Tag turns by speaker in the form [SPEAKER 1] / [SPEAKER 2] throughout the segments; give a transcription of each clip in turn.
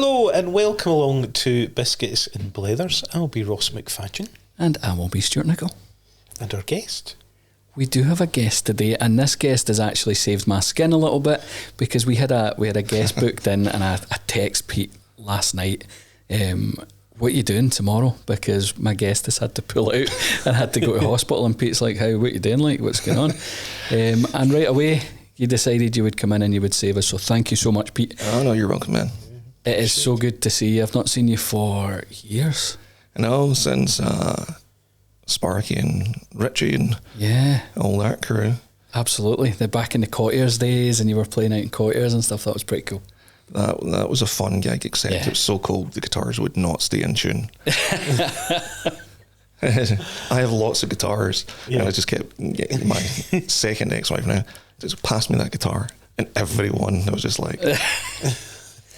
[SPEAKER 1] Hello and welcome along to Biscuits and Blethers. I'll be Ross McFadgen.
[SPEAKER 2] And I will be Stuart Nicol.
[SPEAKER 1] And our guest.
[SPEAKER 2] We do have a guest today, and this guest has actually saved my skin a little bit because we had a guest booked in, and I text Pete last night, what are you doing tomorrow? Because my guest has had to pull out and had to go to hospital, and Pete's like, what are you doing? Like, what's going on? And right away, you decided you would come in and you would save us, so thank you so much, Pete.
[SPEAKER 3] Oh, no, you're welcome, man.
[SPEAKER 2] It is so good to see you. I've not seen you for years.
[SPEAKER 3] No, since Sparky and Richie and all that crew.
[SPEAKER 2] Absolutely. They're back in the Courtiers days, and you were playing out in Courtiers and stuff. That was pretty cool.
[SPEAKER 3] That was a fun gig, except it was so cold the guitars would not stay in tune. I have lots of guitars, and I just kept getting my second ex-wife now just passed me that guitar, and everyone was just like...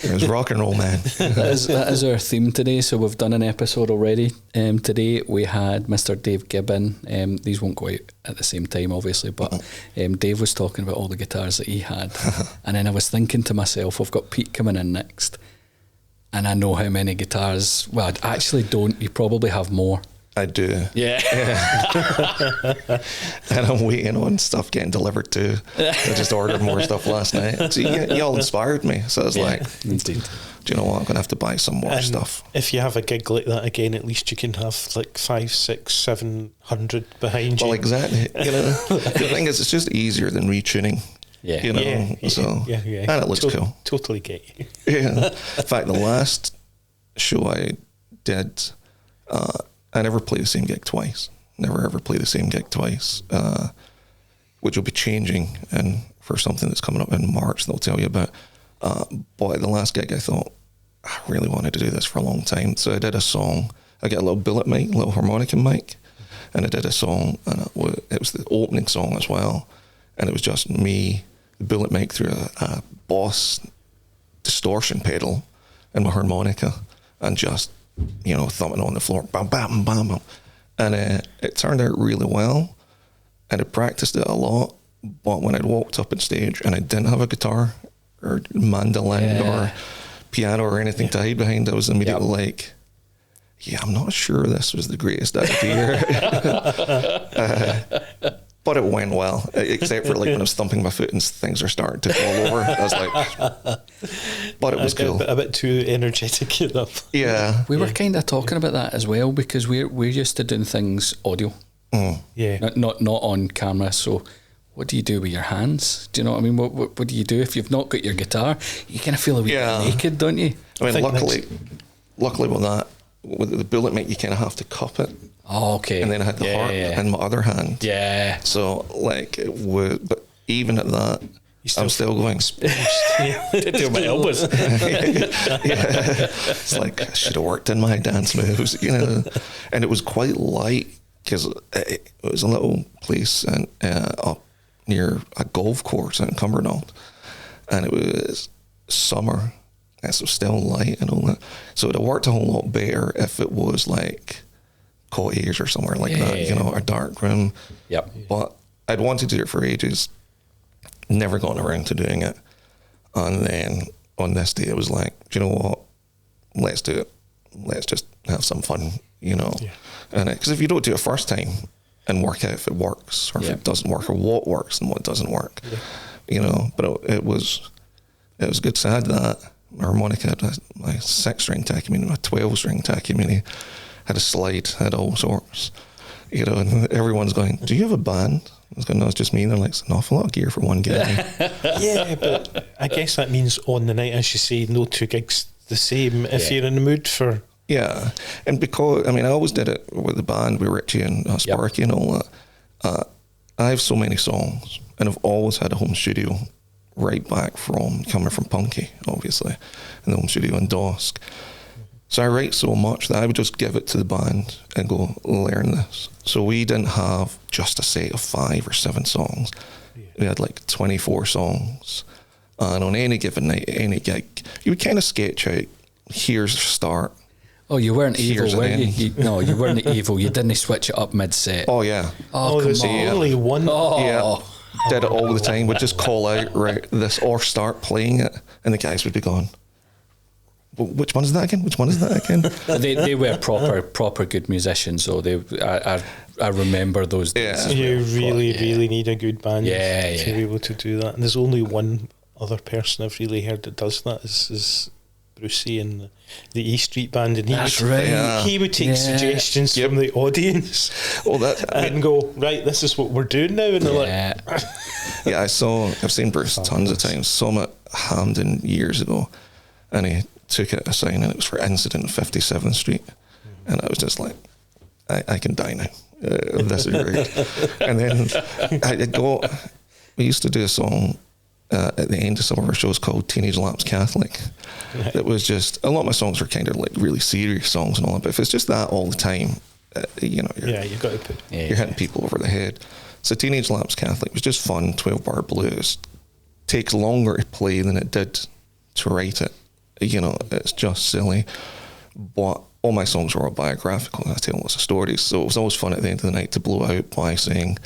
[SPEAKER 3] It was rock and roll, man.
[SPEAKER 2] that is our theme today. So we've done an episode already. Today we had Mr. Dave Gibbon. These won't go out at the same time, obviously, but Dave was talking about all the guitars that he had. And then I was thinking to myself, we've got Pete coming in next, and I know how many guitars. Well, I actually don't. You probably have more.
[SPEAKER 3] I do.
[SPEAKER 2] Yeah.
[SPEAKER 3] And I'm waiting on stuff getting delivered too. I just ordered more stuff last night. So you all inspired me. So I was like,
[SPEAKER 2] indeed.
[SPEAKER 3] Do you know what? I'm going to have to buy some more stuff.
[SPEAKER 1] If you have a gig like that again, at least you can have like 500, 600, 700 behind you.
[SPEAKER 3] Well, exactly. The thing is, it's just easier than retuning.
[SPEAKER 2] Yeah.
[SPEAKER 3] And it looks cool.
[SPEAKER 1] Totally get you.
[SPEAKER 3] Yeah. In fact, the last show I did, I never play the same gig twice. Never ever play the same gig twice, which will be changing and for something that's coming up in March they'll tell you about. But the last gig I thought, I really wanted to do this for a long time. So I did a song. I got a little billet mic, a little harmonica mic, and I did a song, and it was the opening song as well. And it was just me, the billet mic through a Boss distortion pedal and my harmonica, and just thumping on the floor, bam, bam, bam, bam. And it turned out really well, and I practiced it a lot, but when I'd walked up on stage and I didn't have a guitar or mandolin or piano or anything to hide behind, I was immediately like, I'm not sure this was the greatest idea. But it went well, except for like when I was thumping my foot and things are starting to fall over. I was like, but it was cool.
[SPEAKER 1] A bit too energetic enough.
[SPEAKER 3] Yeah.
[SPEAKER 2] We were kind of talking about that as well, because we're used to doing things audio.
[SPEAKER 1] Yeah.
[SPEAKER 2] Not on camera. So what do you do with your hands? Do you know what I mean? What do you do if you've not got your guitar? You kind of feel a wee bit naked, don't you?
[SPEAKER 3] I mean, luckily with that, with the bullet mic, you kind of have to cup it.
[SPEAKER 2] Oh, okay.
[SPEAKER 3] And then I had the harp in my other hand.
[SPEAKER 2] Yeah.
[SPEAKER 3] So like it would, but even at that, I'm still going.
[SPEAKER 2] To my elbows.
[SPEAKER 3] It's like I should have worked in my dance moves, And it was quite light because it was a little place up near a golf course in Cumbernauld, and it was summer, and so still light and all that. So it would have worked a whole lot better if it was like Courtiers or somewhere like that, a dark room.
[SPEAKER 2] Yep.
[SPEAKER 3] But I'd wanted to do it for ages, never gotten around to doing it. And then on this day, it was like, do you know what? Let's do it. Let's just have some fun, And because if you don't do it first time and work out if it works or if it doesn't work or what works and what doesn't work, but it was good. So I had that, my harmonica, had my 6-string Takamine, my 12-string Takamine, had a slide, had all sorts, and everyone's going, do you have a band? I was going, no, it's just me. And they're like, it's an awful lot of gear for one gig.
[SPEAKER 1] Yeah, but I guess that means on the night, as you say, no two gigs the same if you're in the mood for...
[SPEAKER 3] Yeah, and because, I always did it with the band, with Richie and Sparky and all that. I have so many songs, and I've always had a home studio right back from, coming from Punky, obviously, and the home studio in Dosk. So I write so much that I would just give it to the band and go, learn this. So we didn't have just a set of 5 or 7 songs. We had like 24 songs. And on any given night, any gig, you would kind of sketch out, here's the start.
[SPEAKER 2] Oh, you weren't evil, were you? No, you weren't evil. You didn't switch it up mid-set.
[SPEAKER 3] Oh, yeah.
[SPEAKER 2] Oh, come
[SPEAKER 1] there's
[SPEAKER 2] on.
[SPEAKER 1] only one.
[SPEAKER 2] Oh.
[SPEAKER 3] Yeah. Did it all the time. Would just call out, right, this, or start playing it. And the guys would be going, which one is that again? Which one is that again?
[SPEAKER 2] They were proper good musicians, so I remember those days.
[SPEAKER 3] Yeah.
[SPEAKER 1] You really need a good band
[SPEAKER 2] Yeah,
[SPEAKER 1] to be able to do that. And there's only one other person I've really heard that does that is Brucey in the E Street Band, and he would take suggestions from the audience and go, right, this is what we're doing now, and they're like,
[SPEAKER 3] yeah, I've seen Bruce tons of times. Saw him at Hampden years ago, and he took it a sign, and it was for Incident 57th Street, and I was just like, I can die now. This is great. And then we used to do a song at the end of some of our shows called Teenage Lapsed Catholic. It was just, a lot of my songs were kind of like really serious songs and all that, but if it's just that all the time, you've got to you're hitting people over the head. So Teenage Lapsed Catholic was just fun, 12-bar blues. Takes longer to play than it did to write it. It's just silly. But all my songs were autobiographical, and I tell lots of stories, so it was always fun at the end of the night to blow out by saying,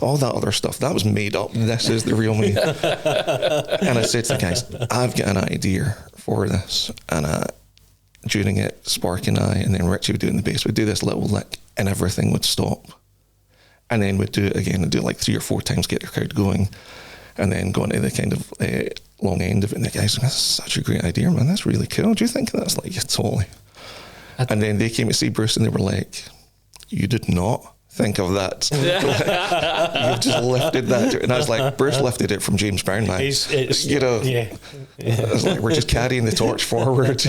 [SPEAKER 3] all that other stuff, that was made up. This is the real me. And I said to the guys, I've got an idea for this. And during it, Sparky and I, and then Richie would do it in the bass, would do this little lick, and everything would stop. And then we'd do it again, and do it like 3 or 4 times, get the crowd going, and then go into the kind of long end of it. And the guys, that's such a great idea, man. That's really cool. Do you think that's like, yeah, totally. And then they came to see Bruce, and they were like, you did not think of that. You've just lifted that. And I was like, Bruce lifted it from James Brown, man. I was like, we're just carrying the torch forward.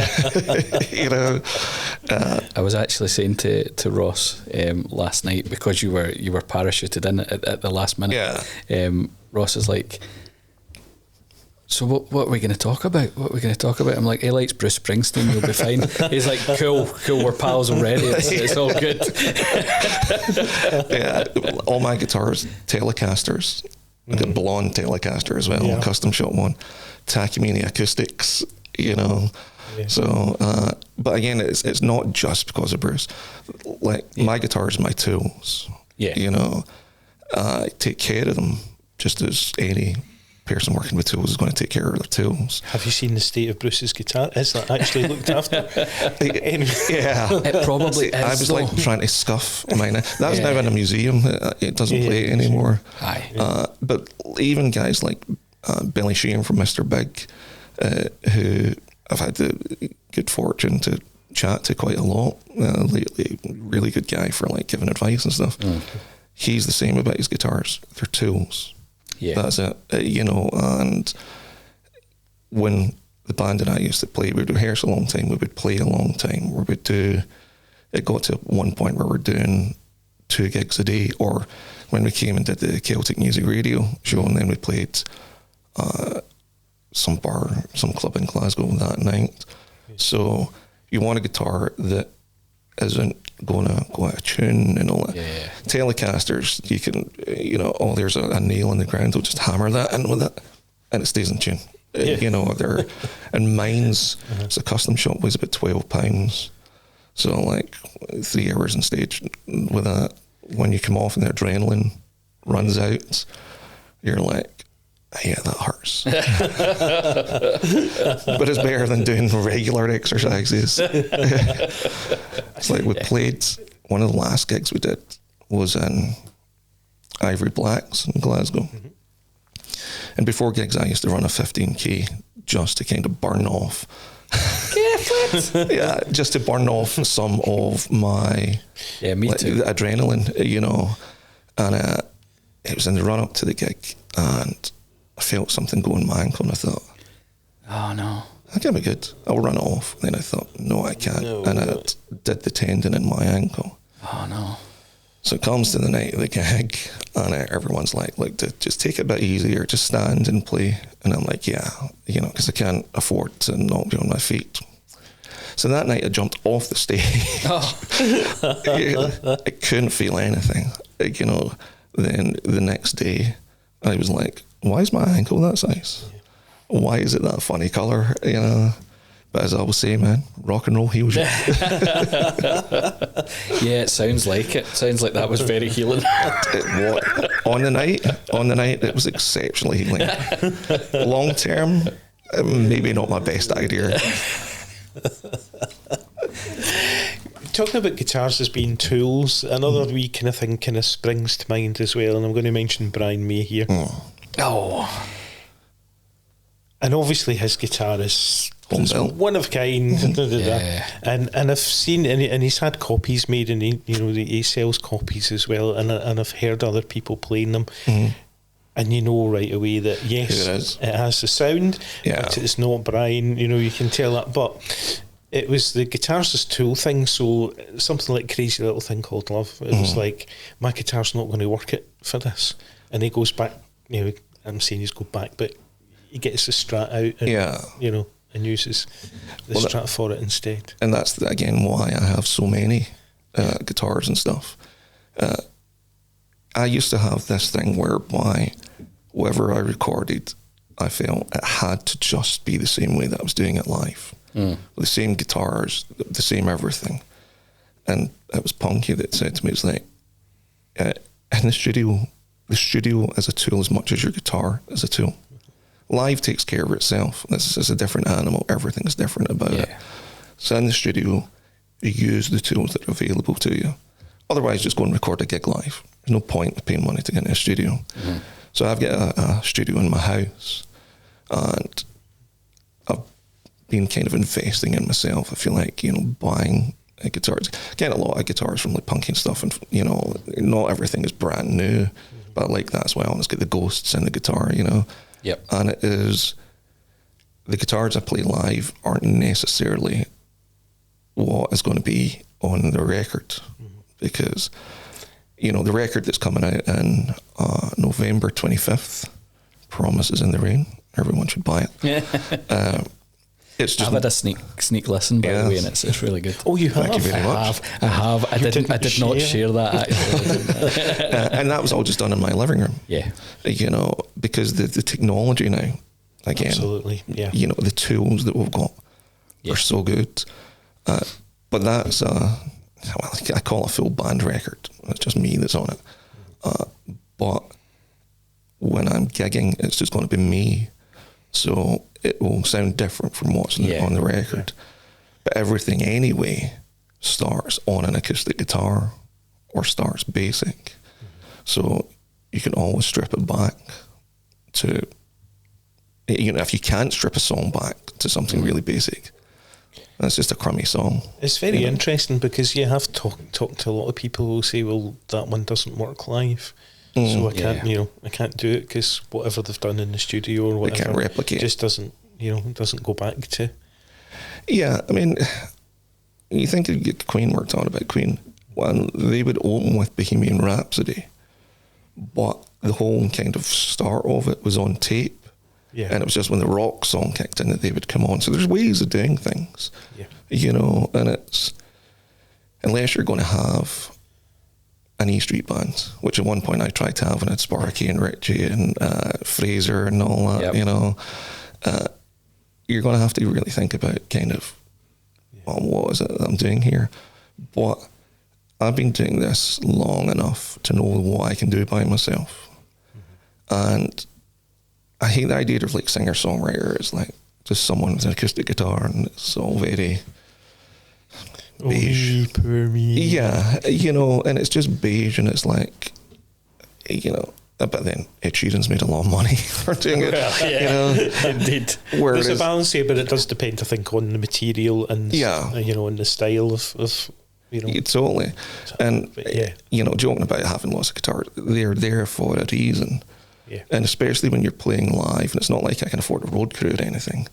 [SPEAKER 2] I was actually saying to Ross last night, because you were parachuted in at the last minute. Ross is like, so what are we going to talk about? I'm like, he likes Bruce Springsteen, we'll be fine. He's like, cool, we're pals already. It's all good.
[SPEAKER 3] All my guitars, Telecasters. I got a blonde Telecaster as well, custom shot one. Takamine acoustics, So, but again, it's not just because of Bruce. Like, my guitars are my tools. I take care of them just as any person working with tools is going to take care of their tools.
[SPEAKER 1] Have you seen the state of Bruce's guitar? Is that actually looked after?
[SPEAKER 2] It probably is.
[SPEAKER 3] I was like trying to scuff mine. That's now in a museum. It doesn't play it anymore. But even guys like Billy Sheehan from Mr. Big, who I've had the good fortune to chat to quite a lot lately, really good guy for like giving advice and stuff. He's the same about his guitars. They're tools. That's it. And when the band and I used to play, we would rehearse a long time, we would play a long time, it got to one point where we're doing 2 gigs a day, or when we came and did the Celtic Music Radio show, and then we played some club in Glasgow that night. So you want a guitar that isn't going to go out of tune and all that. Telecasters, you can, there's a nail in the ground, they'll just hammer that in with it, and it stays in tune. And mine's, it's a custom shop, weighs about 12 pounds. So like 3 hours on stage with that, when you come off and the adrenaline runs out, you're like, yeah, that hurts. But it's better than doing regular exercises. It's like we played, one of the last gigs we did was in Ivory Blacks in Glasgow. And before gigs, I used to run a 15k just to kind of burn off. Just to burn off some of my adrenaline, And it was in the run up to the gig, and I felt something go in my ankle, and I thought,
[SPEAKER 2] oh no,
[SPEAKER 3] that can't be good. I'll run it off. And then I thought, no, I can't. And it did the tendon in my ankle.
[SPEAKER 2] Oh no.
[SPEAKER 3] So it comes to the night of the gig, and everyone's like, just take it a bit easier, just stand and play. And I'm like, because I can't afford to not be on my feet. So that night I jumped off the stage. I couldn't feel anything. Then the next day I was like, why is my ankle that size? Why is it that funny colour? But as I always say, man, rock and roll heals you.
[SPEAKER 2] It sounds like it. Sounds like that was very healing.
[SPEAKER 3] On the night, it was exceptionally healing. Long term, maybe not my best idea.
[SPEAKER 1] Talking about guitars as being tools, another wee kind of thing kind of springs to mind as well, and I'm going to mention Brian May here.
[SPEAKER 2] Oh.
[SPEAKER 1] And obviously his guitar is one of kind. And I've seen, and he's had copies made, and he sells copies as well, and I've heard other people playing them. And you know right away that, yes, it has the sound, but it's not Brian, you can tell that. But it was the guitar's as tool thing, so something like Crazy Little Thing Called Love, it was like, my guitar's not going to work it for this. And he goes back, I'm saying he's go back, but he gets the Strat out and, and uses the Strat for it instead.
[SPEAKER 3] And that's, again, why I have so many guitars and stuff. I used to have this thing whereby whatever I recorded, I felt it had to just be the same way that I was doing it live. The same guitars, the same everything. And it was Punky that said to me, it's like, in the studio is a tool as much as your guitar is a tool. Live takes care of itself. This is a different animal. Everything's different about it. So in the studio, you use the tools that are available to you. Otherwise, just go and record a gig live. There's no point in paying money to get in a studio. So I've got a studio in my house, and I've been kind of investing in myself. I feel like, buying guitars. Getting a lot of guitars from like Punky and stuff, and not everything is brand new, but I like that as well. And it's got the ghosts in the guitar,
[SPEAKER 2] Yep.
[SPEAKER 3] And it is, the guitars I play live aren't necessarily what is going to be on the record, because the record that's coming out in November 25th, Promises in the Rain, everyone should buy it. It's just,
[SPEAKER 2] I've had a sneak listen, by the way, and it's really good.
[SPEAKER 1] Oh, you have?
[SPEAKER 3] Thank you very much.
[SPEAKER 2] I have. I did not share that, actually.
[SPEAKER 3] and that was all just done in my living room.
[SPEAKER 2] Yeah.
[SPEAKER 3] Because the technology now, again,
[SPEAKER 1] absolutely, yeah.
[SPEAKER 3] The tools that we've got are so good. But that's, I call it a full band record. It's just me that's on it. But when I'm gigging, it's just going to be me. So it will sound different from what's on the record. But everything anyway starts on an acoustic guitar or starts basic. So you can always strip it back to, if you can't strip a song back to something really basic, that's just a crummy song.
[SPEAKER 1] It's very interesting, because you have talked to a lot of people who say, well, that one doesn't work live. So I can't, I can't do it because whatever they've done in the studio or whatever,
[SPEAKER 3] they can't replicate.
[SPEAKER 1] Just doesn't go back to.
[SPEAKER 3] Yeah, I mean, you think of Queen, we're talking about Queen, when they would open with Bohemian Rhapsody, but the whole kind of start of it was on tape. Yeah. And it was just when the rock song kicked in that they would come on. So there's ways of doing things. Yeah. And it's, unless you're going to have an E Street band, which at one point I tried to have, and had Sparky and Richie and Fraser and all that, you're going to have to really think about kind of, well, what is it that I'm doing here? But I've been doing this long enough to know what I can do by myself. And I hate the idea of like singer-songwriter. It's like just someone with an acoustic guitar, and it's all very beige.
[SPEAKER 1] Oh, poor me.
[SPEAKER 3] Yeah, and it's just beige, and it's like, but then Ed Sheeran's made a lot of money for doing it.
[SPEAKER 1] Indeed. There's a balance here, but it does depend, I think, on the material and and the style of
[SPEAKER 3] totally. And joking about having lots of guitars, they're there for a reason. Yeah. And especially when you're playing live, and it's not like I can afford a road crew or anything.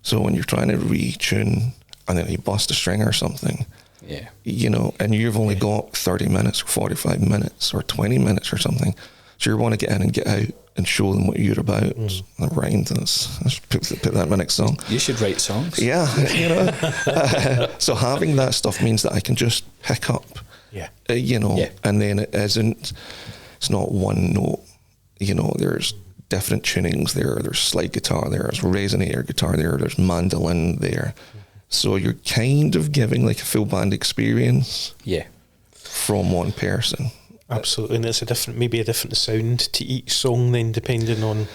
[SPEAKER 3] So when you're trying to retune and then you bust a string or something, and you've only got 30 minutes or 45 minutes or 20 minutes or something, so you want to get in and get out and show them what you're about. And rhymed, and let's put that in my next song.
[SPEAKER 2] You should write songs.
[SPEAKER 3] Yeah, so having that stuff means that I can just pick up, and then it's not one note. There's different tunings there. There's slide guitar there. There's resonator guitar there. There's mandolin there. So you're kind of giving like a full band experience. Yeah. From one person.
[SPEAKER 1] Absolutely, and it's maybe a different sound to each song then, depending on.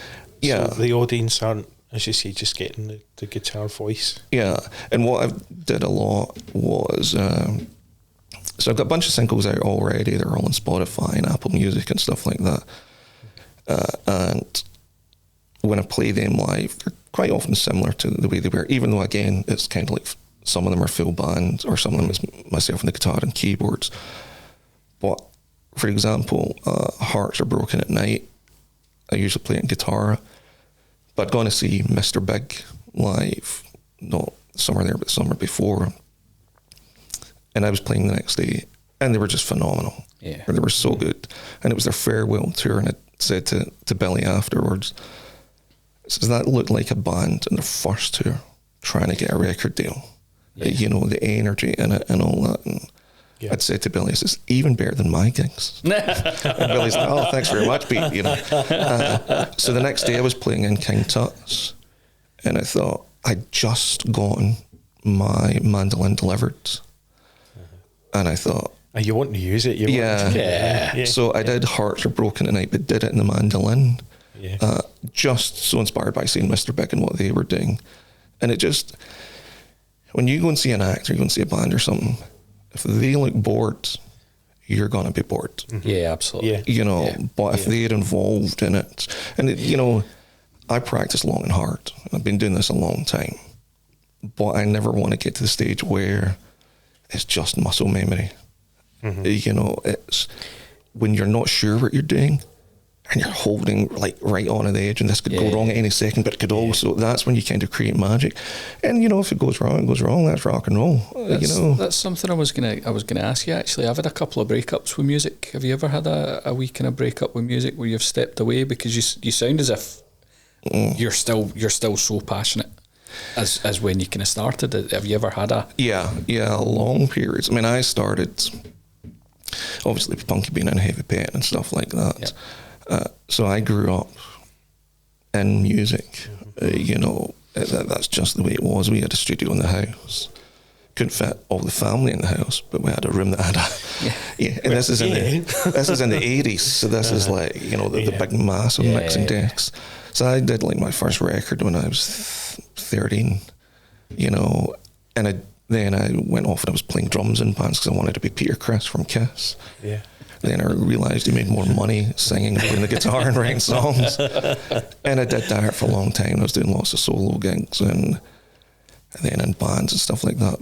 [SPEAKER 1] So the audience aren't as you say, just getting the guitar voice.
[SPEAKER 3] Yeah, and what I did a lot was, so I've got a bunch of singles out already. They're all on Spotify and Apple Music and stuff like that. And when I play them live, they're quite often similar to the way they were, even though, again, it's kind of like some of them are full band or some of them is myself and the guitar and keyboards. But, for example, Hearts Are Broken at Night, I usually play it in guitar. But I'd gone to see Mr. Big live, not summer there, but the summer before. And I was playing the next day, and they were just phenomenal.
[SPEAKER 2] Yeah.
[SPEAKER 3] They were so good. And it was their farewell tour, and I said to Billy afterwards, says that looked like a band in their first tour trying to get a record deal. Yeah. You know, the energy in it and all that. And yeah. I'd said to Billy, this is even better than my gigs. And Billy's like, oh, thanks very much, Pete. You know. So the next day I was playing in King Tut's, and I thought, I'd just gotten my mandolin delivered. And I thought,
[SPEAKER 1] you want to use it?
[SPEAKER 3] Yeah. So I did Hearts Are Broken Tonight, but did it in the mandolin. Yeah. Just so inspired by seeing Mr. Big and what they were doing. And it just, when you go and see an act or you go and see a band or something, if they look bored, you're going to be bored.
[SPEAKER 2] Mm-hmm. Yeah, absolutely. Yeah.
[SPEAKER 3] You know, but if they're involved in it, and it, you know, I practice long and hard. I've been doing this a long time, but I never want to get to the stage where it's just muscle memory. Mm-hmm. You know, it's when you're not sure what you're doing and you're holding like right on the edge and this could go wrong at any second, but it could also, that's when you kind of create magic. And you know, if it goes wrong, it goes wrong. That's rock and roll. You know,
[SPEAKER 2] that's something I was gonna ask you actually. I've had a couple of breakups with music. Have you ever had a wee kind of breakup with music where you've stepped away because you sound as if you're still so passionate as when you kind of started? Have you ever had a
[SPEAKER 3] long periods? I mean, I started obviously punky being in heavy paint and stuff like that. So I grew up in music. You know, that's just the way it was. We had a studio in the house. Couldn't fit all the family in the house, but we had a room that had a and this is in the 80s, so this is like, you know, the big massive mixing decks. So I did like my first record when I was 13, you know, and then I went off and I was playing drums in bands because I wanted to be Peter Criss from KISS. Yeah. Then I realised he made more money singing and playing the guitar and writing songs. And I did that for a long time. I was doing lots of solo gigs and then in bands and stuff like that.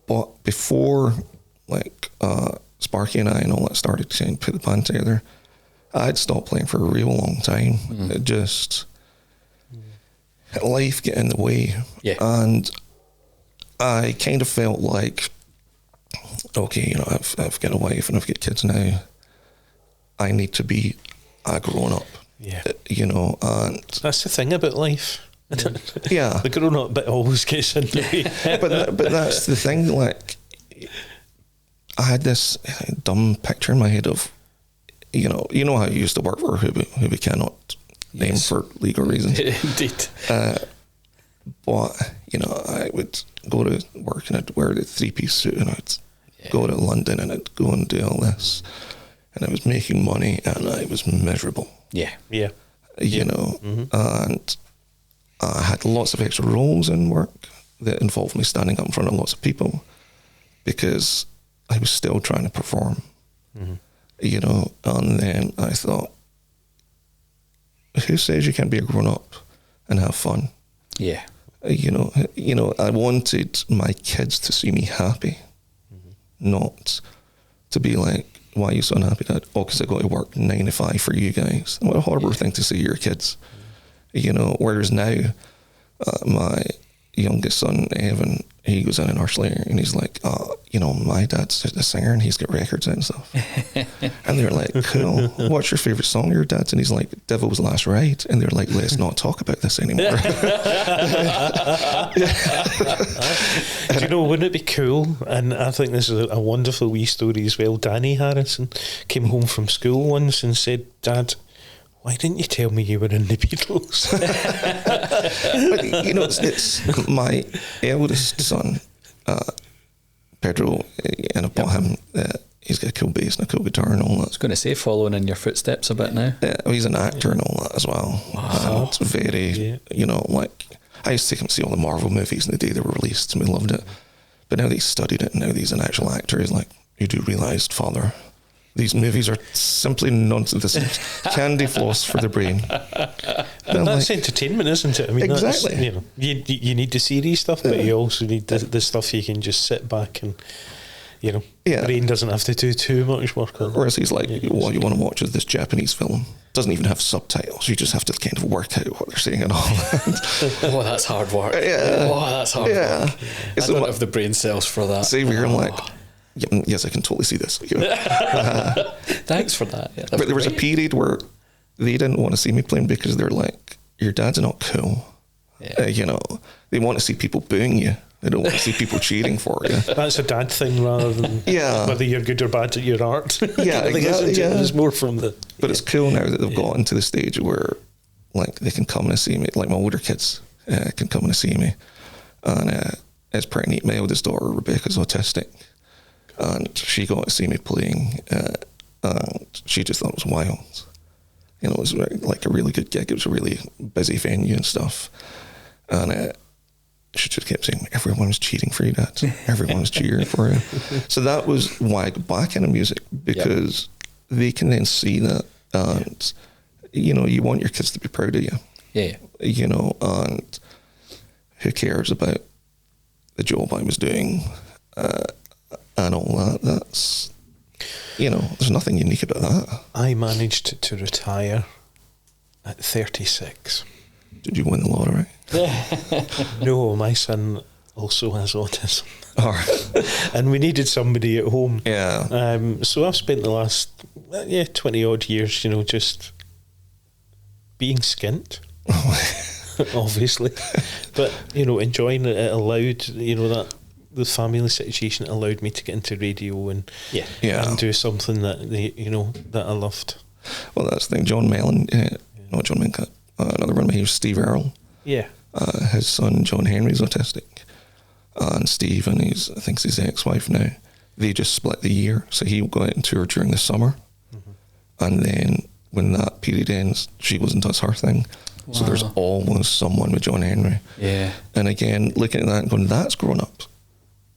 [SPEAKER 3] But before, like, Sparky and I and all that started to put the band together, I'd stopped playing for a real long time. It just, life get in the way. Yeah. And I kind of felt like, okay, you know, I've got a wife and I've got kids now. I need to be a grown-up. Yeah. You know, and
[SPEAKER 1] that's the thing about life.
[SPEAKER 3] Yeah.
[SPEAKER 1] The grown-up bit always gets in the way.
[SPEAKER 3] but that's the thing, like, I had this dumb picture in my head of, you know how I used to work for who we cannot name for legal reasons.
[SPEAKER 2] Indeed.
[SPEAKER 3] But, you know, I would go to work and I'd wear the three-piece suit and I'd go to London and I'd go and do all this. And I was making money and I was miserable.
[SPEAKER 2] Yeah.
[SPEAKER 3] You know, and I had lots of extra roles in work that involved me standing up in front of lots of people because I was still trying to perform. You know, and then I thought, who says you can't be a grown-up and have fun?
[SPEAKER 2] Yeah.
[SPEAKER 3] You know, I wanted my kids to see me happy, not to be like, why are you so unhappy, Dad? Oh, because I got to work 9 to 5 for you guys. What a horrible thing to say to your kids. You know, whereas now, my youngest son, Evan, he goes in an arse layer and he's like, you know, my dad's a singer and he's got records out and stuff. And they're like, cool. What's your favourite song, your dad's? And he's like, Devil's Last Ride. And they're like, let's not talk about this anymore.
[SPEAKER 1] Do you know, wouldn't it be cool? And I think this is a wonderful wee story as well. Danny Harrison came home from school once and said, Dad, why didn't you tell me you were in the Beatles?
[SPEAKER 3] But, you know, it's my eldest son, Pedro, and I bought him, he's got a cool bass and a cool guitar and all that.
[SPEAKER 2] I was going to say, following in your footsteps a bit now.
[SPEAKER 3] Yeah, he's an actor and all that as well.
[SPEAKER 2] Wow.
[SPEAKER 3] It's very, you know, like, I used to take him to see all the Marvel movies in the day they were released, and we loved it. But now that he's studied it, and now that he's an actual actor, he's like, you do realise, Father, these movies are simply nonsense. This is candy floss for the brain.
[SPEAKER 1] And that's like, entertainment, isn't it? I mean,
[SPEAKER 3] exactly.
[SPEAKER 1] That's, you know, you need the serious stuff, but you also need the stuff you can just sit back and, you know, brain doesn't have to do too much work on.
[SPEAKER 3] Whereas he's like, what you want to watch is this Japanese film. Doesn't even have subtitles. You just have to kind of work out what they're saying and all that.
[SPEAKER 2] Oh, that's hard work.
[SPEAKER 3] Yeah.
[SPEAKER 2] Oh, that's hard work. I don't have the brain cells for that.
[SPEAKER 3] Same here. I'm like, yes, I can totally see this. You know?
[SPEAKER 2] Thanks for that. Yeah,
[SPEAKER 3] but there was a period where they didn't want to see me playing because they're like, your dad's not cool. Yeah. You know, they want to see people booing you. They don't want to see people cheering for you.
[SPEAKER 1] That's a dad thing rather than whether you're good or bad at your art.
[SPEAKER 3] Yeah, exactly.
[SPEAKER 1] It's more from the...
[SPEAKER 3] But it's cool now that they've gotten to the stage where, like, they can come and see me. Like, my older kids can come and see me. And it's pretty neat. My eldest daughter, Rebecca's autistic. And she got to see me playing. And she just thought it was wild. You know, it was like a really good gig. It was a really busy venue and stuff. And she just kept saying, everyone's cheering for you, Dad. Everyone's cheering for you. So that was why I got back into music, because they can then see that. And, you know, you want your kids to be proud of you.
[SPEAKER 2] Yeah.
[SPEAKER 3] You know, and who cares about the job I was doing and all that. That's, you know, there's nothing unique about that.
[SPEAKER 1] I managed to retire at 36.
[SPEAKER 3] Did you win the lottery?
[SPEAKER 1] No, my son also has autism.
[SPEAKER 3] Oh.
[SPEAKER 1] And we needed somebody at home.
[SPEAKER 3] Yeah.
[SPEAKER 1] So I've spent the last 20 odd years, you know, just being skint. Obviously. But, you know, enjoying it. It allowed, you know, that the family situation allowed me to get into radio and do something that that I loved. Well,
[SPEAKER 3] that's the thing. John Mellon, not John Mellon, another one of my Steve Earle.
[SPEAKER 1] Yeah.
[SPEAKER 3] His son John Henry's autistic, and Steve and I think his ex-wife now, they just split the year, so he'll go out and tour during the summer, and then when that period ends, she goes and does her thing. Wow. So there's always someone with John Henry.
[SPEAKER 2] Yeah.
[SPEAKER 3] And again, looking at that and going, that's grown up.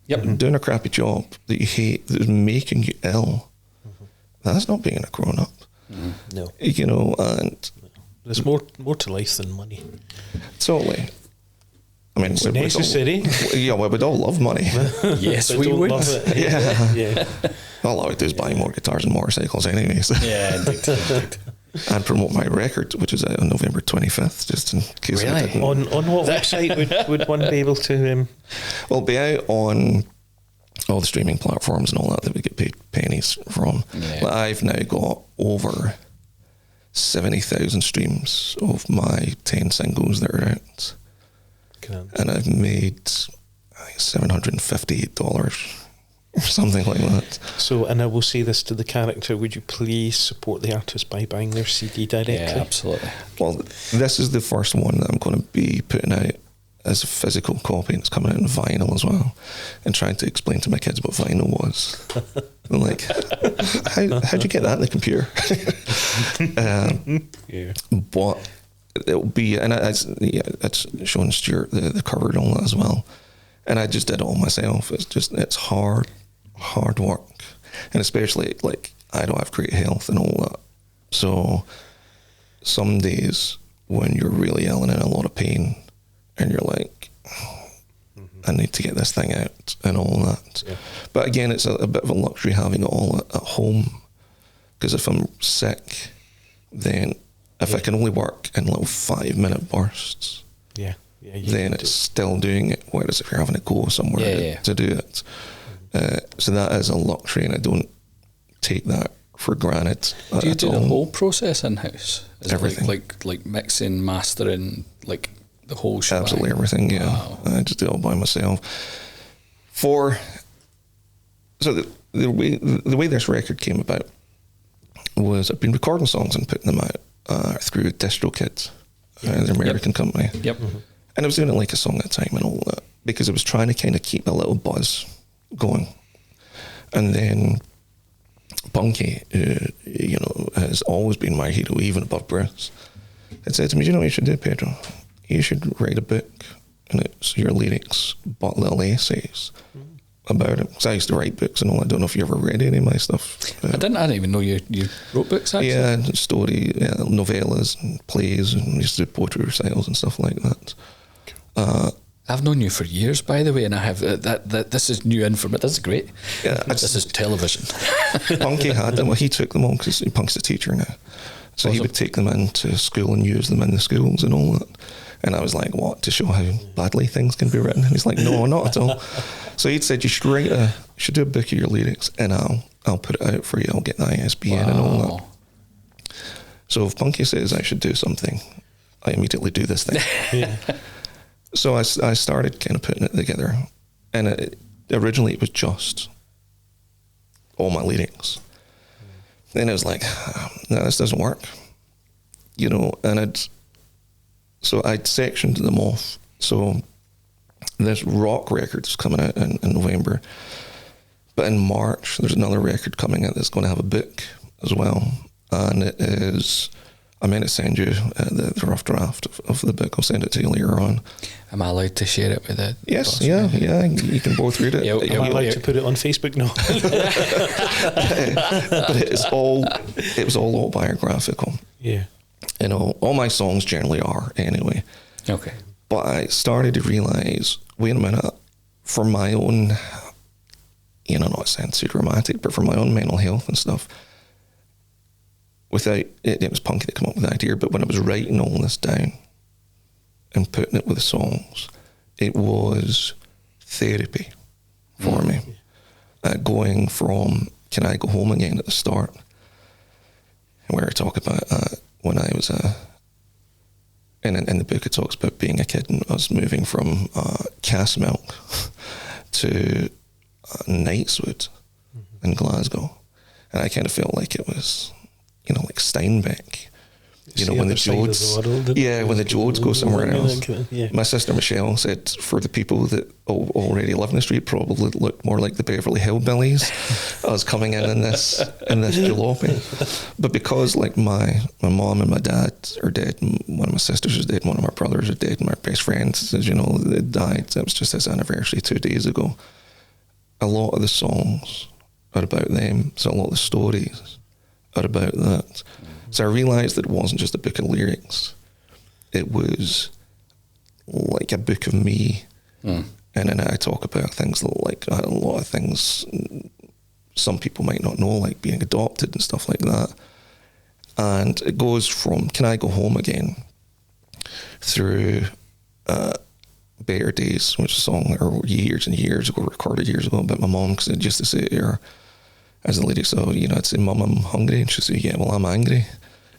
[SPEAKER 2] Yep.
[SPEAKER 3] Doing a crappy job that you hate, that is making you ill. That's not being a grown up.
[SPEAKER 1] No.
[SPEAKER 3] You know, and
[SPEAKER 1] there's more to life than money.
[SPEAKER 3] Totally. I mean,
[SPEAKER 1] it's necessary.
[SPEAKER 3] We'd all love money.
[SPEAKER 2] Yes, we would.
[SPEAKER 1] Love it. Yeah.
[SPEAKER 3] All I would do is buy more guitars and motorcycles anyways.
[SPEAKER 2] Yeah, indeed.
[SPEAKER 3] And promote my record, which is out on November 25th, just in case I didn't.
[SPEAKER 1] On what website would one be able to...
[SPEAKER 3] Well, be out on all the streaming platforms and all that we get paid pennies from. Yeah. But I've now got over 70,000 streams of my 10 singles that are out. And I've made $758 or something like that.
[SPEAKER 1] So, and I will say this to the character, would you please support the artist by buying their CD directly?
[SPEAKER 2] Yeah, absolutely.
[SPEAKER 3] Well, this is the first one that I'm going to be putting out as a physical copy, and it's coming out in vinyl as well, and trying to explain to my kids what vinyl was. I'm like, how'd you get that in the computer? But it'll be, and it's showing Stuart the cover and all that as well. And I just did it all myself. It's hard work. And especially, like, I don't have great health and all that. So some days when you're really ill and in a lot of pain and you're like, I need to get this thing out and all that. Yeah. But again, it's a bit of a luxury having it all at home. Because if I'm sick, then if I can only work in little 5-minute bursts, then it's still doing it. Whereas if you're having to go somewhere to do it, so that is a luxury, and I don't take that for granted.
[SPEAKER 2] Do you do the whole process in house?
[SPEAKER 3] Everything,
[SPEAKER 2] like mixing, mastering, like the whole shebang?
[SPEAKER 3] Absolutely everything. Yeah, wow. I just do it all by myself. So the way this record came about was I've been recording songs and putting them out through DistroKid, the American company.
[SPEAKER 2] Yep.
[SPEAKER 3] And I was doing it like a song at a time and all that, because I was trying to kind of keep a little buzz going. And then Punky, you know, has always been my hero, even above Bruce, had said to me, you know what you should do, Pedro? You should write a book, and it's your lyrics, but little essays about it. Because I used to write books and all. I don't know if you ever read any of my stuff.
[SPEAKER 2] I didn't even know you wrote books, actually.
[SPEAKER 3] Yeah, novellas and plays, and used to do poetry recitals and stuff like that.
[SPEAKER 2] I've known you for years, by the way, and I have that. This is new information. This is great.
[SPEAKER 3] Yeah,
[SPEAKER 2] this is television.
[SPEAKER 3] Punky had them. Well, he took them on because Punk's a teacher now, so he would take them into school and use them in the schools and all that. And I was like, "What? To show how badly things can be written?" And he's like, "No, not at all." So he'd said, "You should do a book of your lyrics, and I'll put it out for you. I'll get the ISBN and all that." So if Punky says I should do something, I immediately do this thing.
[SPEAKER 1] Yeah.
[SPEAKER 3] So I started kind of putting it together, and originally it was just all my lyrics. Then it was like, no, this doesn't work, you know. And I'd sectioned them off. So this rock record is coming out in November, but in March there's another record coming out that's going to have a book as well, and it is. I meant to send you the rough draft of the book. I'll send it to you later on.
[SPEAKER 2] Am I allowed to share it with it?
[SPEAKER 3] Yes, yeah. You can both read it.
[SPEAKER 1] Am I allowed to put it on Facebook? No.
[SPEAKER 3] But it was all autobiographical.
[SPEAKER 1] Yeah.
[SPEAKER 3] You know, all my songs generally are anyway.
[SPEAKER 2] Okay.
[SPEAKER 3] But I started to realise, wait a minute, for my own, you know, not sound too dramatic, but for my own mental health and stuff, without it was Punky that came up with the idea, but when I was writing all this down and putting it with the songs, it was therapy for me. Going from Can I Go Home Again at the start, where I talk about when I was and in the book it talks about being a kid, and I was moving from Castlemilk to Knightswood in Glasgow, and I kind of felt like it was, you know, like Steinbeck, you know, when the Jodes, when the Jodes go somewhere else.
[SPEAKER 1] Yeah.
[SPEAKER 3] My sister Michelle said, for the people that already live in the street, probably look more like the Beverly Hillbillies. I was coming in this jalopy, but because like my mom and my dad are dead, and one of my sisters is dead, and one of my brothers are dead, and my best friend, as you know, they died. It was just his anniversary 2 days ago. A lot of the songs are about them, so a lot of the stories are about that. So I realised that it wasn't just a book of lyrics, it was like a book of me. And then I talk about things like a lot of things some people might not know, like being adopted and stuff like that. And it goes from Can I Go Home Again through Better Days, which is a song that years and years ago, recorded years ago, about my mum, because I used to say to her, as the lyrics, so, you know, I'd say, "Mum, I'm hungry," and she'd say, "Yeah, well, I'm angry."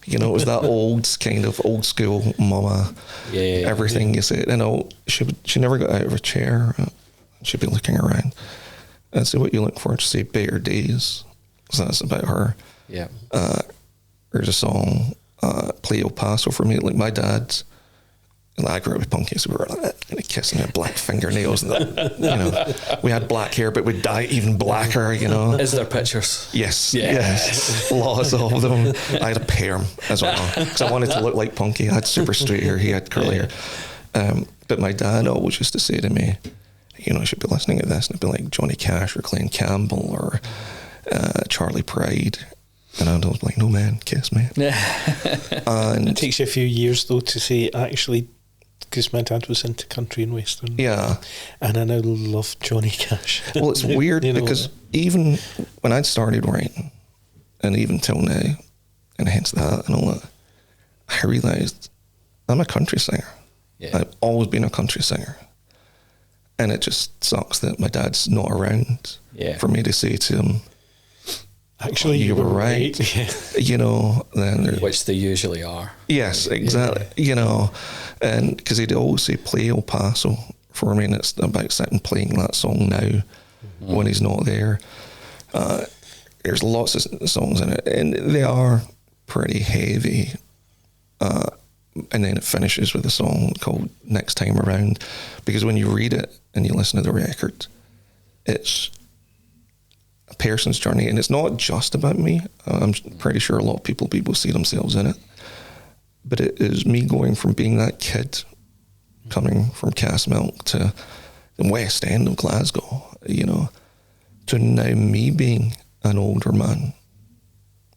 [SPEAKER 3] You know, it was that old school mama, everything you said. You know, she never got out of her chair. She'd be looking around. I'd say, "What you look for?" She'd say, "Better Days." So that's about her.
[SPEAKER 2] Yeah.
[SPEAKER 3] There's a song, Play El Paso, for me. Like my dad, I grew up with Punky, so we were like kissing their black fingernails, and you know, we had black hair, but we'd dye even blacker, you know.
[SPEAKER 2] Is there pictures?
[SPEAKER 3] Yes, yes, lots of them. I had a perm as well, because I wanted to look like Punky. I had super straight hair, he had curly hair. But my dad always used to say to me, you know, I should be listening to this, and it'd be like Johnny Cash or Glenn Campbell or Charlie Pride. And I was like, no man, Kiss, man. And
[SPEAKER 1] it takes you a few years though to say, actually, because my dad was into country and western.
[SPEAKER 3] Yeah.
[SPEAKER 1] And I now love Johnny Cash.
[SPEAKER 3] Well, it's weird because even when I'd started writing, and even till now, and hence that and all that, I realised I'm a country singer. Yeah. I've always been a country singer. And it just sucks that my dad's not around for me to say to him, actually, you were right. You know, then
[SPEAKER 2] which they usually are.
[SPEAKER 3] Yes, exactly. You know, and because he'd always say "Play El Paso" for me, and it's about sitting playing that song now when he's not there. There's lots of songs in it, and they are pretty heavy. And then it finishes with a song called "Next Time Around," because when you read it and you listen to the record, it's person's journey, and it's not just about me. I'm pretty sure a lot of people will see themselves in it, but it is me going from being that kid coming from Castlemilk to the West End of Glasgow, you know, to now me being an older man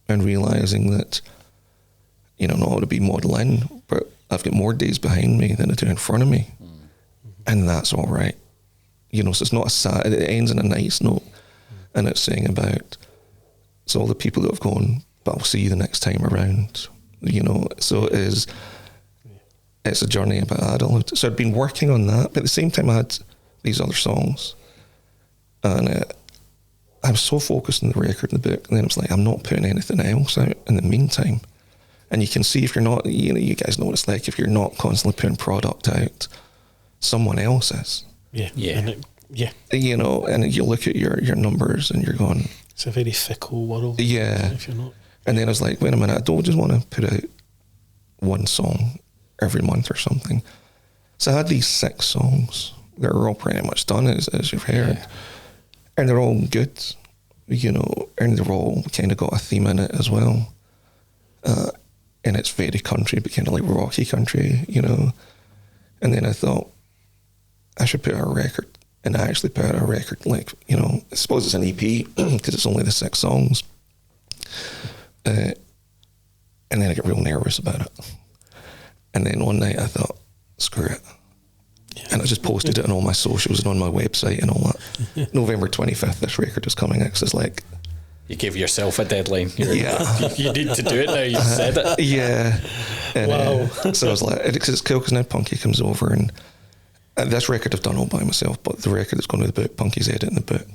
[SPEAKER 3] and realising that, you know, not to be modelling, but I've got more days behind me than I do in front of me. And that's all right. You know, so it's not a sad, it ends in a nice note. And it's saying about, it's all the people that have gone, but I'll see you the next time around, you know. So it's a journey about adulthood. So I'd been working on that, but at the same time I had these other songs. And I was so focused on the record and the book, and then I was like, I'm not putting anything else out in the meantime. And you can see if you're not, you know, you guys know what it's like, if you're not constantly putting product out, someone else is.
[SPEAKER 1] Yeah.
[SPEAKER 3] You know, and you look at your numbers and you're going,
[SPEAKER 1] it's a very fickle world.
[SPEAKER 3] Yeah.
[SPEAKER 1] If you're not.
[SPEAKER 3] And then I was like, wait a minute, I don't just want to put out one song every month or something. So I had these 6 songs that are all pretty much done, as you've heard. Yeah. And they're all good, you know, and they're all kind of got a theme in it as well. And it's very country, but kind of like rocky country, you know. And then I thought, I should put out a record. And I actually put out a record, like, you know, I suppose it's an EP, because it's only the 6 songs. And then I get real nervous about it. And then one night I thought, screw it. And I just posted it on all my socials and on my website and all that. November 25th, this record is coming out, because it's like...
[SPEAKER 2] You give yourself a deadline.
[SPEAKER 3] Yeah.
[SPEAKER 2] You need to do it now, you said it.
[SPEAKER 3] Yeah. And,
[SPEAKER 1] wow.
[SPEAKER 3] So I was like, it's cool, because now Punky comes over, and this record I've done all by myself, but the record that's going to the book, Punky's editing the book,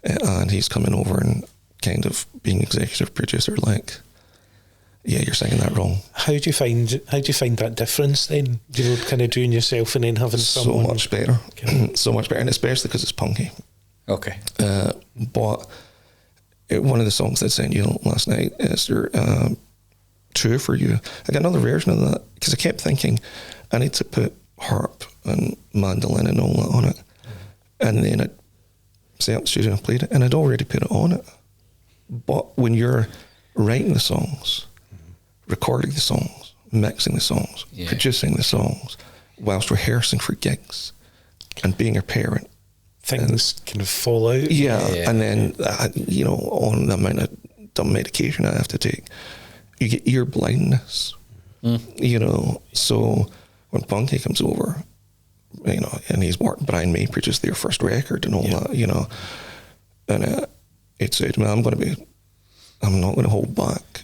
[SPEAKER 3] and he's coming over and kind of being executive producer, like... Yeah, you're saying that wrong.
[SPEAKER 1] How do you find that difference then? You know, kind of doing yourself and then having someone...
[SPEAKER 3] So much better. Okay. So much better, and especially because it's Punky.
[SPEAKER 2] Okay.
[SPEAKER 3] But one of the songs that I sent you last night is there, True For You. I got another version of that, because I kept thinking, I need to put harp and mandolin and all that on it. And then I'd set up the studio and played it, and I'd already put it on it. But when you're writing the songs... recording the songs, mixing the songs, producing the songs, whilst rehearsing for gigs and being a parent.
[SPEAKER 1] Things kind of fall out.
[SPEAKER 3] Yeah. And then, you know, on the amount of dumb medication I have to take, you get ear blindness, you know. So when Punky comes over, you know, and he's worked, Brian May produced their first record and all that, you know, and it said, well, I'm not going to hold back.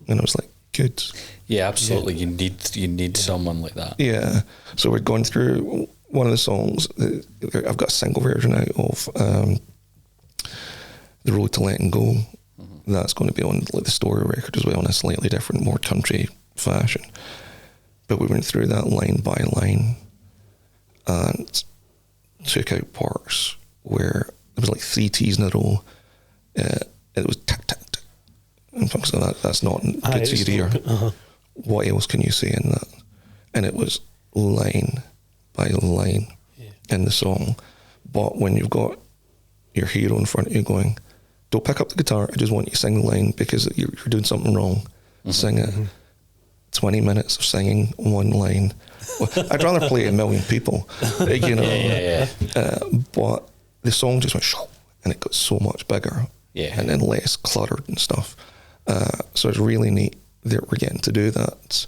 [SPEAKER 3] And I was like, good.
[SPEAKER 2] Yeah, absolutely. Yeah. You need someone like that.
[SPEAKER 3] Yeah. So we're going through one of the songs. I've got a single version out of The Road to Letting Go. Mm-hmm. That's going to be on like the Story record as well, in a slightly different, more country fashion. But we went through that line by line and took out parts where it was like 3 T's in a row. It was tick, tick, tick. And so that's not good to your ear. What else can you say in that? And it was line by line in the song. But when you've got your hero in front of you going, don't pick up the guitar, I just want you to sing the line, because you're doing something wrong. Mm-hmm. Sing it. Mm-hmm. 20 minutes of singing one line. Well, I'd rather play 1 million people, you know. But the song just went shoo, and it got so much bigger and then less cluttered and stuff. So it's really neat that we're getting to do that.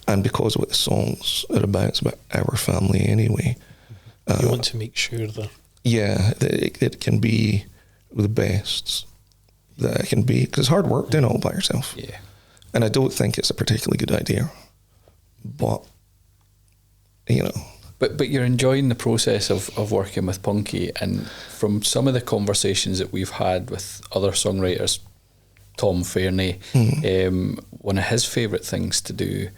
[SPEAKER 3] And because of what the songs are about, it's about our family anyway.
[SPEAKER 1] You want to make sure that...
[SPEAKER 3] Yeah, that it can be the best that it can be. Because it's hard work doing it all by yourself.
[SPEAKER 2] Yeah.
[SPEAKER 3] And I don't think it's a particularly good idea. But, you know...
[SPEAKER 2] But you're enjoying the process of working with Punky, and from some of the conversations that we've had with other songwriters, Tom Fairney, one of his favourite things to do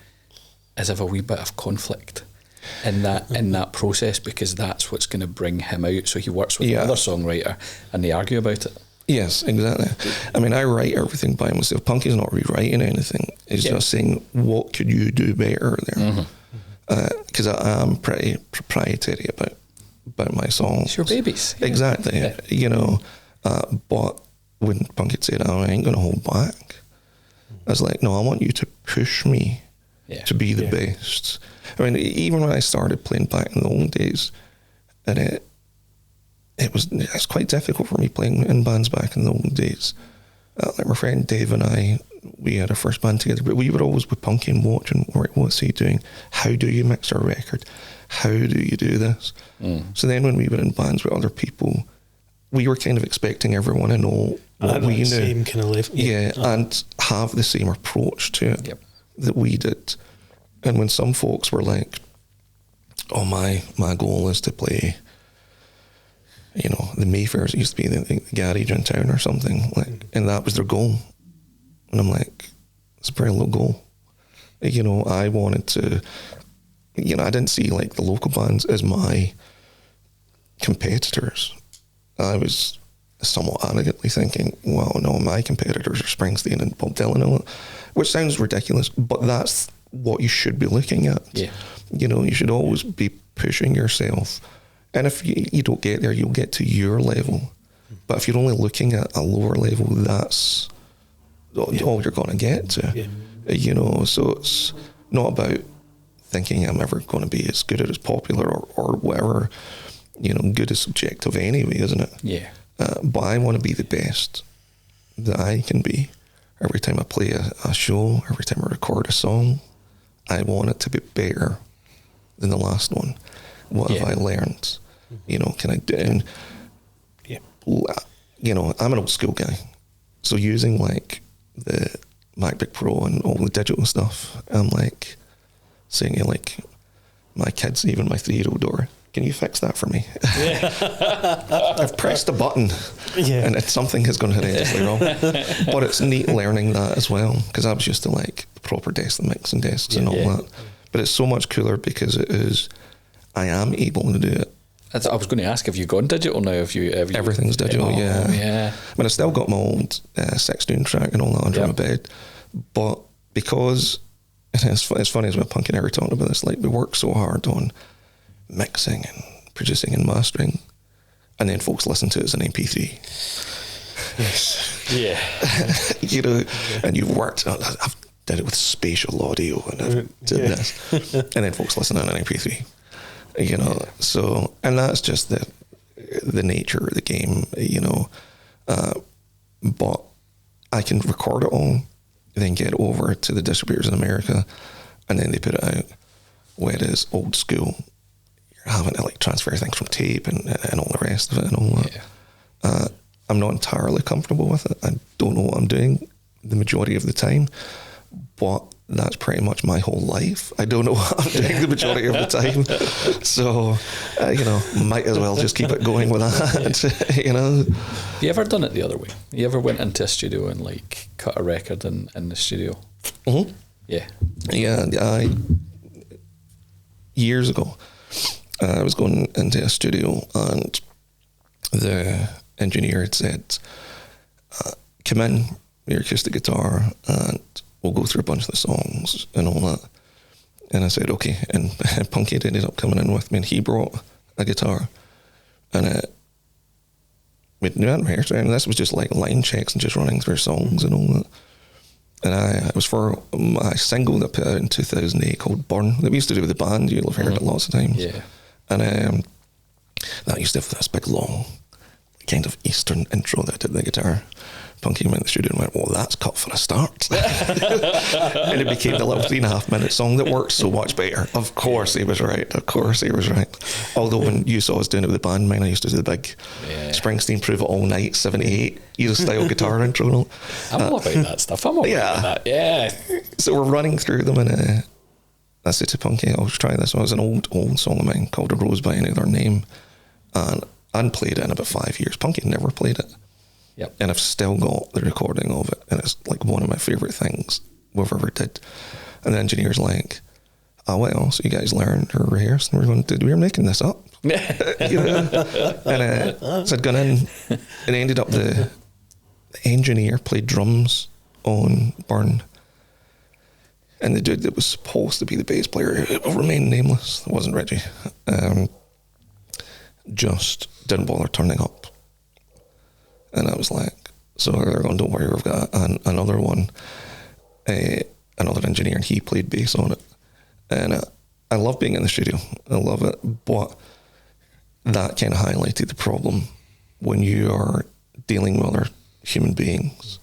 [SPEAKER 2] is have a wee bit of conflict in that process, because that's what's going to bring him out. So he works with another songwriter and they argue about it. Yes, exactly.
[SPEAKER 3] I mean, I write everything by myself. Punky's not rewriting anything. He's just saying, what could you do better there? Because I am pretty proprietary about my songs.
[SPEAKER 2] It's your babies.
[SPEAKER 3] Yeah. Exactly. Yeah. You know, but when Punky said, "Oh, I ain't going to hold back," I was like, no, I want you to push me to be the best. I mean, even when I started playing back in the old days, and it's quite difficult for me playing in bands back in the old days. Like my friend Dave and I, we had our first band together, but we were always with Punky and watching, what's he doing? How do you mix a record? How do you do this? So then when we were in bands with other people, we were kind of expecting everyone to know what we knew.
[SPEAKER 1] Same kind of level.
[SPEAKER 3] And have the same approach to it that we did. And when some folks were like, oh, my goal is to play, the Mayfairs, it used to be the garage in town or something, like, and that was their goal. And I'm like, it's a very low goal. I wanted to, I didn't see like the local bands as my competitors. I was somewhat arrogantly thinking, well, no, my competitors are Springsteen and Bob Dylan, which sounds ridiculous, but that's what you should be looking at. Yeah. You should always be pushing yourself. And if you don't get there, you'll get to your level. But if you're only looking at a lower level, that's all you're going to get to. So it's not about thinking I'm ever going to be as good as popular or whatever. Good is subjective anyway, isn't it? Yeah. But I want to be the best that I can be. Every time I play a show, every time I record a song, I want it to be better than the last one. What have I learned? Can I do? And, I'm an old school guy. So using like the MacBook Pro and all the digital stuff, I'm like saying to like my kids, even my 3-year-old daughter, can you fix that for me? I've pressed the button and something has gone horrendously wrong. But it's neat learning that as well, because I was used to like the proper desk, the mixing desks and all that. But it's so much cooler because I am able to do it.
[SPEAKER 2] I was going to ask, have you gone digital now?
[SPEAKER 3] Everything's digital, yeah. I mean, I still got my old 16 track and all that under my bed, but because, and it's funny as well, Punk and I were talking about this, like we work so hard on mixing and producing and mastering, and then folks listen to it as an MP3. Yes. And you've worked, I've did it with spatial audio and I've did this, and then folks listen on an MP3. So, and that's just the nature of the game, but I can record it all, then get it over to the distributors in America, and then they put it out. Whereas old school, you're having to like transfer things from tape and all the rest of it and all that. I'm not entirely comfortable with it. I don't know what I'm doing the majority of the time, but that's pretty much my whole life. I don't know what I'm doing the majority of the time. So, might as well just keep it going with that,
[SPEAKER 2] You ever done it the other way? You ever went into a studio and like cut a record in the studio?
[SPEAKER 3] Mm-hmm.
[SPEAKER 2] Yeah.
[SPEAKER 3] Yeah, years ago, I was going into a studio and the engineer had said, come in, your acoustic guitar, and we'll go through a bunch of the songs and all that. And I said, okay. And Punky ended up coming in with me, and he brought a guitar. And we hadn't rehearsed, and this was just like line checks and just running through songs and all that. And it was for my single that I put out in 2008 called Burn, that we used to do with the band. You'll have heard it lots of times. Yeah. And that used to have this big, long, kind of Eastern intro that I did the guitar. Punky went in the studio and went, well, that's cut for a start. And it became the little 3.5 minute song that worked so much better. Of course he was right. Although when you saw us doing it with the band, I used to do the big Springsteen Prove It All Night 78 style guitar intro.
[SPEAKER 2] I'm all about that stuff. I'm all about that. Yeah.
[SPEAKER 3] So we're running through them, and I said to Punky, I'll try this one. It was an old song of mine called A Rose by Any Other Name. And I hadn't played it in about 5 years. Punky had never played it.
[SPEAKER 2] Yep.
[SPEAKER 3] And I've still got the recording of it, and it's like one of my favourite things we've ever did. And the engineer's like, oh, well, so you guys learned or rehearsed? And we're going, dude, we were making this up. And so I'd gone in, and ended up the engineer played drums on Burn. And the dude that was supposed to be the bass player, it will remain nameless, it wasn't Reggie, just didn't bother turning up. And I was like, So they're going, don't worry, we've got another one, another engineer, and he played bass on it. And I love being in the studio. I love it. But that kind of highlighted the problem when you are dealing with other human beings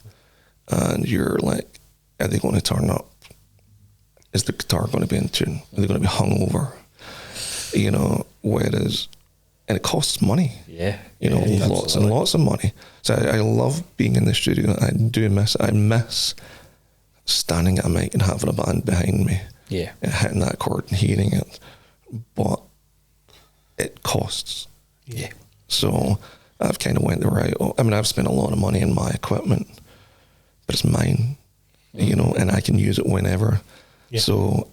[SPEAKER 3] and you're like, are they going to turn up? Is the guitar going to be in tune? Are they going to be hungover? You know, whereas, and it costs money.
[SPEAKER 2] Yeah.
[SPEAKER 3] You know,
[SPEAKER 2] yeah,
[SPEAKER 3] lots and lots of money. So I love being in the studio. I do miss it. I miss standing at a mic and having a band behind me.
[SPEAKER 2] Yeah.
[SPEAKER 3] And hitting that chord and hearing it. But it costs.
[SPEAKER 2] Yeah.
[SPEAKER 3] So I've kind of went the route. I mean, I've spent a lot of money on my equipment, but it's mine, you know, and I can use it whenever. Yeah. So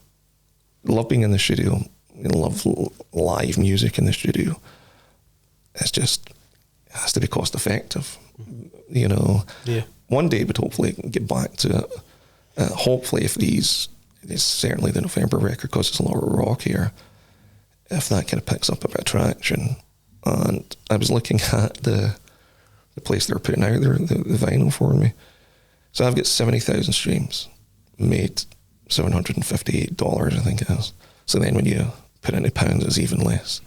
[SPEAKER 3] love being in the studio. I love live music in the studio. It's just, it has to be cost effective, you know.
[SPEAKER 1] Yeah.
[SPEAKER 3] One day, but hopefully get back to it. Hopefully if it's certainly the November record, because it's a lot of rock here, if that kind of picks up a bit of traction. And I was looking at the place they were putting out there, the vinyl for me. So I've got 70,000 streams, made $758, I think it is. So then when you put it into pounds, it's even less.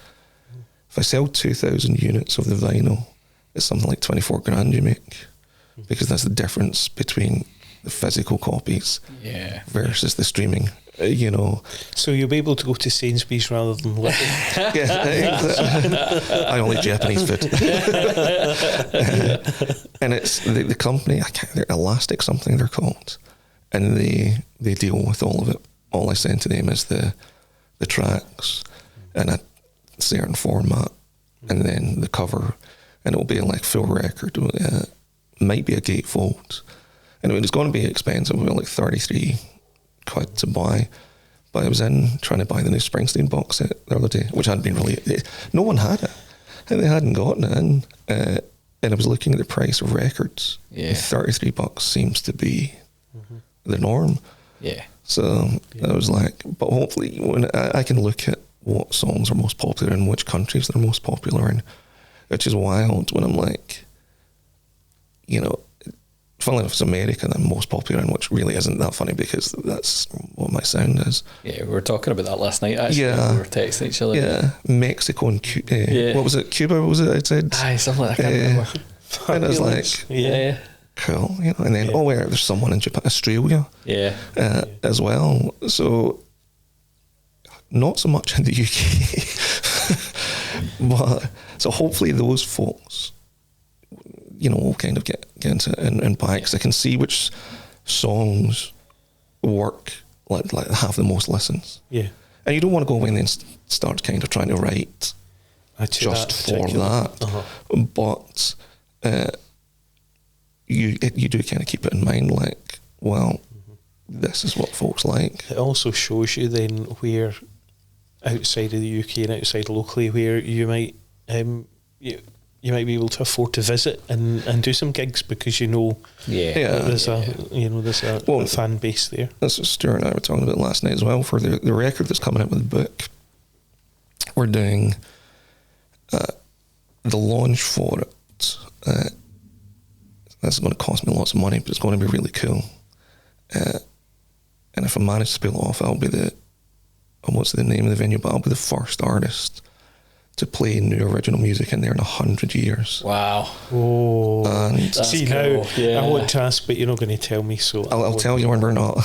[SPEAKER 3] If I sell 2,000 units of the vinyl, it's something like 24 grand you make, because that's the difference between the physical copies versus the streaming, you know.
[SPEAKER 1] So you'll be able to go to Sainsbury's rather than Lidl.
[SPEAKER 3] Yeah, I only Japanese food. And it's the company, they're Elastic something they're called, and they deal with all of it. All I send to them is the tracks in a certain format, and then the cover, and it'll be like full record. Might be a gatefold, and it was going to be expensive, like 33 quid to buy. But I was in trying to buy the new Springsteen box set the other day, which hadn't been no one had it, and they hadn't gotten it in. And I was looking at the price of records. Yeah. $33 seems to be the norm.
[SPEAKER 2] Yeah.
[SPEAKER 3] So I was like, but hopefully when I can look at what songs are most popular in which countries they're most popular in, which is wild when I'm like, you know, funnily enough, it's America that I'm most popular in, which really isn't that funny because that's what my sound is.
[SPEAKER 2] Yeah, we were talking about that last night, actually.
[SPEAKER 3] Yeah.
[SPEAKER 2] We were texting each other.
[SPEAKER 3] Yeah, Mexico and Cuba. What was it? Cuba, was it? I said.
[SPEAKER 2] Something like that. I can't remember.
[SPEAKER 3] And I was like,
[SPEAKER 2] yeah.
[SPEAKER 3] Cool, you know. And then, there's someone in Japan, Australia, as well. So, not so much in the UK, but so hopefully those folks, you know, will kind of get into it and buy, because I can see which songs work, like have the most listens.
[SPEAKER 1] Yeah.
[SPEAKER 3] And you don't want to go away and then start kind of trying to write just for that. But you do kind of keep it in mind, like, well, this is what folks like.
[SPEAKER 1] It also shows you then where, outside of the UK and outside locally, where you might you might be able to afford to visit and do some gigs, because there's a fan base there.
[SPEAKER 3] That's what Stuart and I were talking about last night as well, for the record that's coming out with the book. We're doing the launch for it. That's going to cost me lots of money, but it's going to be really cool. And if I manage to pull it off, I'll be what's the name of the venue, but I'll be the first artist to play new original music in there in 100 years.
[SPEAKER 2] Wow.
[SPEAKER 1] Oh.
[SPEAKER 3] And
[SPEAKER 1] see, cool. Now, I want to ask, but you're not going to tell me, so
[SPEAKER 3] I'll tell you when we're not.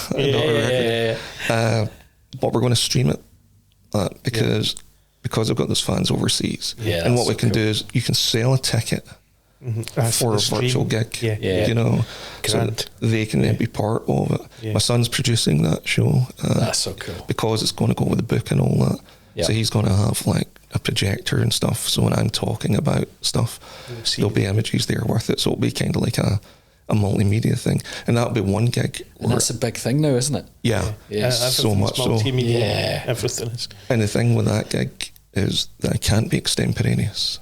[SPEAKER 3] But we're going to stream it because I've got those fans overseas.
[SPEAKER 2] Yeah,
[SPEAKER 3] and what we can do is you can sell a ticket for a virtual gig, you know,
[SPEAKER 1] Grand.
[SPEAKER 3] so they can then be part of it. Yeah. My son's producing that show.
[SPEAKER 2] That's so cool.
[SPEAKER 3] Because it's going to go with the book and all that. Yep. So he's going to have like a projector and stuff. So when I'm talking about stuff, there'll be images there with it. So it'll be kind of like a multimedia thing. And that'll be one gig.
[SPEAKER 2] And that's a big thing now, isn't it?
[SPEAKER 3] Yeah. So much so.
[SPEAKER 1] Multimedia, everything is.
[SPEAKER 3] And the thing with that gig is that I can't be extemporaneous.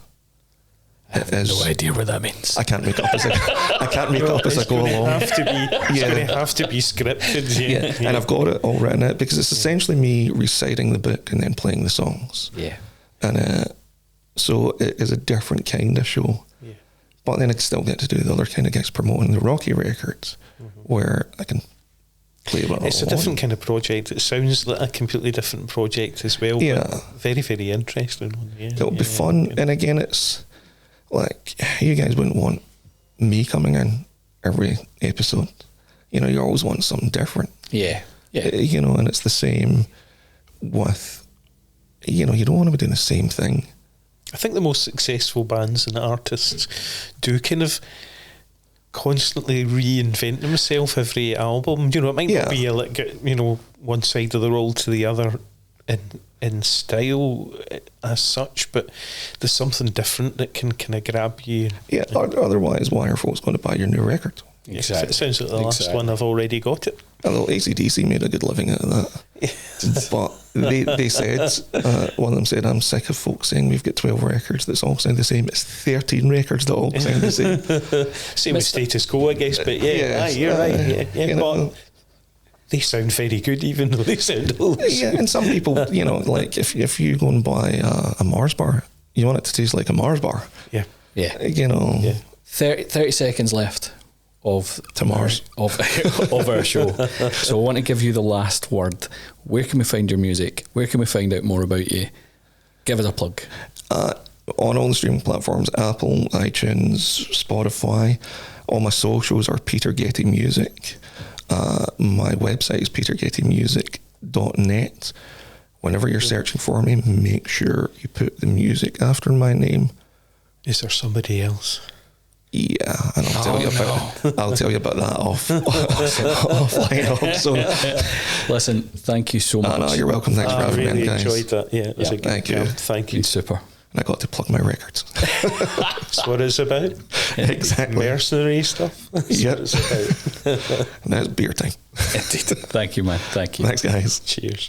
[SPEAKER 2] I have no idea what that means.
[SPEAKER 3] I can't make up as I go along.
[SPEAKER 1] It's going to have to be scripted.
[SPEAKER 3] Yeah. And I've got it all written out, because it's essentially me reciting the book and then playing the songs.
[SPEAKER 2] Yeah.
[SPEAKER 3] And so it is a different kind of show.
[SPEAKER 1] Yeah.
[SPEAKER 3] But then I'd still get to do the other kind of gigs promoting the Rocky records, where I can play with it.
[SPEAKER 1] It's a different kind of project. It sounds like a completely different project as well.
[SPEAKER 3] Yeah.
[SPEAKER 1] But very, very interesting one. Yeah,
[SPEAKER 3] It'll be fun. And again, it's like, you guys wouldn't want me coming in every episode. You know, you always want something different.
[SPEAKER 2] Yeah.
[SPEAKER 3] You know, and it's the same with, you know, you don't want to be doing the same thing.
[SPEAKER 1] I think the most successful bands and artists do kind of constantly reinvent themselves every album. You know, it might not be one side of the roll to the other in style as such, but there's something different that can kind of grab you.
[SPEAKER 3] Yeah, otherwise, why are folks going to buy your new record?
[SPEAKER 1] Exactly. It sounds like the last one. I've already got it.
[SPEAKER 3] Although AC/DC made a good living out of that. But they said, one of them said, I'm sick of folks saying we've got 12 records that all sound the same. It's 13 records that all sound the same.
[SPEAKER 1] Same with Status Quo, I guess, but you're right. Yeah, but they sound very good, even though they sound old.
[SPEAKER 3] Yeah, and some people, you know, like if you go and buy a Mars bar, you want it to taste like a Mars bar.
[SPEAKER 2] Yeah.
[SPEAKER 3] You know.
[SPEAKER 2] Yeah. 30 seconds left of
[SPEAKER 3] Mars
[SPEAKER 2] of our show. So I want to give you the last word. Where can we find your music? Where can we find out more about you? Give us a plug.
[SPEAKER 3] On all the streaming platforms, Apple, iTunes, Spotify. All my socials are Peter Getty Music. My website is petergettymusic.net. Whenever you're searching for me, make sure you put the music after my name.
[SPEAKER 1] Is there somebody else?
[SPEAKER 3] Yeah, and I'll tell you about that offline. So,
[SPEAKER 2] listen, thank you so much.
[SPEAKER 3] No, you're welcome. Thanks for having me, guys.
[SPEAKER 1] I really enjoyed that. Yeah, it was a good
[SPEAKER 3] thank
[SPEAKER 1] job.
[SPEAKER 3] you.
[SPEAKER 1] Thank you.
[SPEAKER 2] Super.
[SPEAKER 3] And I got to plug my records.
[SPEAKER 1] That's what it's about.
[SPEAKER 3] Exactly.
[SPEAKER 1] Mercenary stuff. That's what it's about.
[SPEAKER 3] Now it's beer time.
[SPEAKER 2] Indeed. Thank you, man. Thank you.
[SPEAKER 3] Thanks, guys.
[SPEAKER 1] Cheers.